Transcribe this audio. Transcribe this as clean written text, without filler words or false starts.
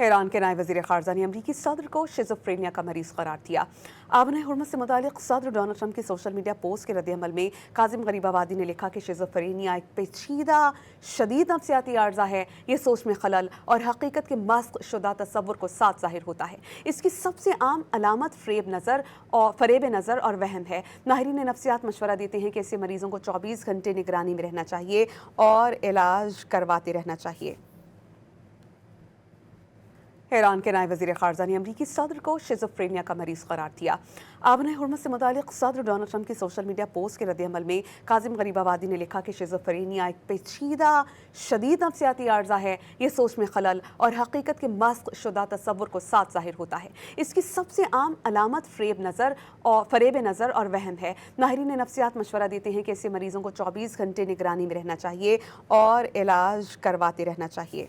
Iran के नायब वज़ीर ख़ारजा ने अमरीकी सदर को शिज़ोफ्रेनिया का मरीज़ करार दिया। आबन हुर्मत से मुतालिक सदर डोनाल्ड ट्रंप की सोशल मीडिया पोस्ट के रद्द-ए-अमल में काजिम गरीबाबादी ने लिखा कि शिज़ोफ्रेनिया एक पेचीदा शदीद नफ्सियाती आर्ज़ा है। ये सोच में खलल और हकीकत के मस्ख़ शुदा तसव्वुर को साथ ज़ाहिर होता है। इसकी सबसे आम अलामत फ़रेब नज़र और वहम है। माहिरीन नफ्सियात मशवरा देते हैं कि ऐसे मरीज़ों को 24 घंटे निगरानी में रहना चाहिए और इलाज करवाते रहना चाहिए। ईरान के नायब वज़ीर ख़ारजा ने अमरीकी सदर को शिज़ोफ्रेनिया का मरीज़ करार दिया। आबन हुर्मत से मुतालिक सदर डोनाल्ड ट्रंप की सोशल मीडिया पोस्ट के रद्द-ए-अमल में काजिम गरीबाबादी ने लिखा कि शिज़ोफ्रेनिया एक पेचीदा शदीद नफ्सियाती आर्ज़ा है। ये सोच में खलल और हकीकत के मस्ख़ शुदा तसव्वुर को साथ ज़ाहिर होता है। इसकी सबसे आम अलामत फ़रेब नज़र और वहम है। माहिरीन नफ्सियात मशवरा देते हैं कि ऐसे मरीज़ों को 24 घंटे निगरानी में रहना चाहिए और इलाज करवाते रहना चाहिए।